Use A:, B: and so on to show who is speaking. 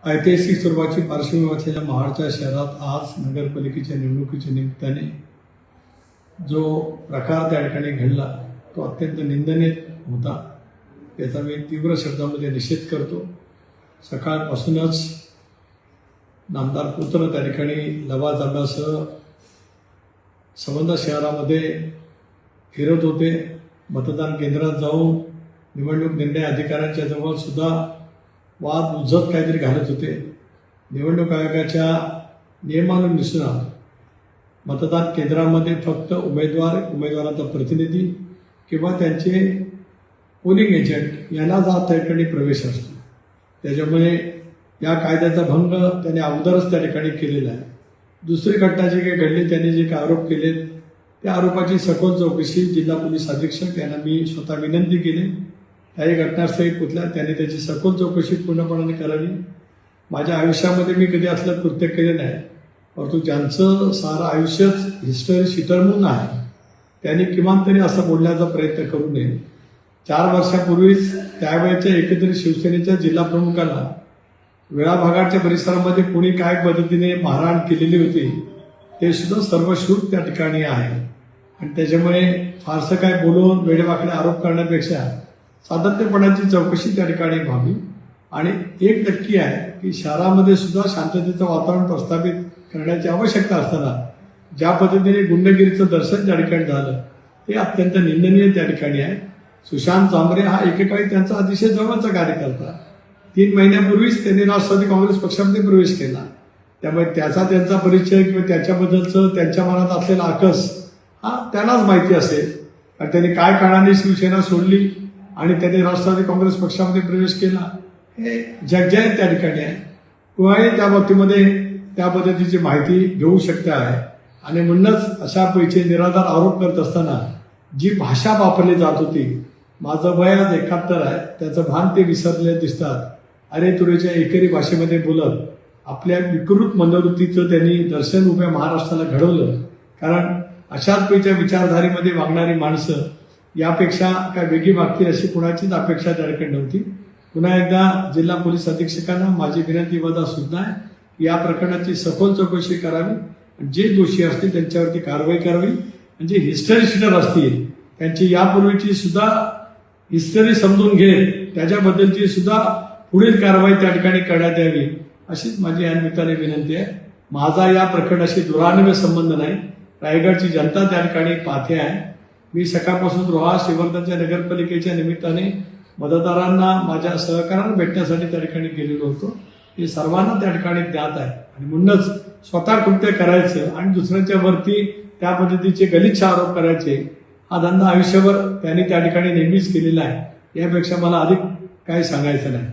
A: ऐतिहासिक स्वरूपाची पार्श्वभूमी असलेल्या महाडच्या शहरात आज नगरपालिकेच्या निवडणुकीच्या निमित्ताने जो प्रकार त्या ठिकाणी घडला तो अत्यंत निंदनीय होता. याचा मी तीव्र शब्दामध्ये निषेध करतो. सकाळपासूनच नामदार पुत्र त्या ठिकाणी लवाजमासह संबंध शहरामध्ये फिरत होते. मतदान केंद्रात जाऊन निवडणूक निर्णय अधिकाऱ्यांच्या जवळ सुद्धा वाद उज्जत काहीतरी घालत होते. निवडणूक आयोगाच्या नियमानुसार मतदान केंद्रामध्ये फक्त उमेदवारांचा प्रतिनिधी किंवा त्यांचे पोलिंग एजंट यांना त्या ठिकाणी प्रवेश असतो. त्याच्यामुळे या कायद्याचा भंग त्याने अगोदरच त्या ठिकाणी केलेला आहे. दुसरी घटना जी काही घडली, त्यांनी जे काही आरोप केले त्या आरोपाची सखोल चौकशी जिल्हा पोलीस अधीक्षक यांना मी स्वतः विनंती केली. काही घटनास्थळी पोचल्या, त्यांनी त्याची सखोल चौकशी पूर्णपणे करावी. माझ्या आयुष्यामध्ये मी कधी असलं कृत्य केले नाही, परंतु ज्यांचं सारं आयुष्यच हिस्टरी शीटर म्हणून आहे त्यांनी किमान तरी असं बोलण्याचा प्रयत्न करू नये. 4 वर्षापूर्वीच त्यावेळेच्या एकत्रित शिवसेनेच्या जिल्हा प्रमुखाला वेळाभागाच्या परिसरामध्ये कोणी काय पद्धतीने मारहाण केलेली होती ते सुद्धा सर्वश्रुत त्या ठिकाणी आहे. आणि त्याच्यामुळे फारसं काय बोलून वेडेवाकडे आरोप करण्यापेक्षा सातत्यपणाची चौकशी त्या ठिकाणी व्हावी. आणि एक नक्की आहे की शहरामध्ये सुद्धा शांततेचं वातावरण प्रस्थापित करण्याची आवश्यकता असताना ज्या पद्धतीने गुंडगिरीचं दर्शन त्या ठिकाणी झालं ते अत्यंत निंदनीय त्या ठिकाणी आहे. सुशांत झांबरे हा एकेकाळी त्यांचा अतिशय जवळचा कार्यकर्ता. 3 महिन्यापूर्वीच त्यांनी राष्ट्रवादी काँग्रेस पक्षामध्ये प्रवेश केला. त्यामुळे त्यांचा परिचय किंवा त्याच्याबद्दलचं त्यांच्या मनात असलेला आकस हा त्यांनाच माहिती असेल. आणि त्यांनी काय कारणाने शिवसेना सोडली आणि त्यांनी राष्ट्रवादी काँग्रेस पक्षामध्ये प्रवेश केला हे जगजाहीर त्या ठिकाणी आहे. कुणाही त्या बाबतीमध्ये त्या पद्धतीची माहिती घेऊ शकते आहे. आणि म्हणूनच अशा पैसे निराधार आरोप करत असताना जी भाषा वापरली जात होती, माझं वय आज 71 आहे, त्याचं भान ते विसरले दिसतात. अरे तुरेच्या एकेरी भाषेमध्ये बोलत आपल्या विकृत मनोवृत्तीचं त्यांनी दर्शन उभ्या महाराष्ट्राला घडवलं. कारण अशाच पैच्या विचारधारेमध्ये वागणारी माणसं यापेक्षा काय वेगळी वागतील अशी कुणाचीच अपेक्षा त्या ठिकाणी नव्हती. पुन्हा एकदा जिल्हा पोलीस अधीक्षकांना माझी विनंती वजा सूचना आहे की या प्रकरणाची सखोल चौकशी करावी. जे दोषी असतील त्यांच्यावरती कारवाई करावी. आणि जे हिस्टरी शीटर असतील त्यांची यापूर्वीची सुद्धा हिस्टरी समजून घेत त्याच्याबद्दलची सुद्धा पुढील कारवाई त्या ठिकाणी करण्यात यावी अशीच माझी या निमित्ताने विनंती आहे. माझा या प्रकरणाशी दुरान्वय संबंध नाही. रायगडची जनता त्या ठिकाणी पाहते आहे. मी सकाळपासून रोहा श्रीवर्धनच्या नगरपालिकेच्या निमित्ताने मतदारांना माझ्या सहकार्यानं भेटण्यासाठी त्या ठिकाणी गेलेलो होतो. हे सर्वांना त्या ठिकाणी ज्ञात आहे. आणि म्हणूनच स्वतः कृत्य करायचं आणि दुसऱ्यांच्या वरती त्या पद्धतीचे गलिच्छ आरोप करायचे हा धंदा आयुष्यभर त्यांनी त्या ठिकाणी नेहमीच केलेला आहे. यापेक्षा मला अधिक काही सांगायचं नाही.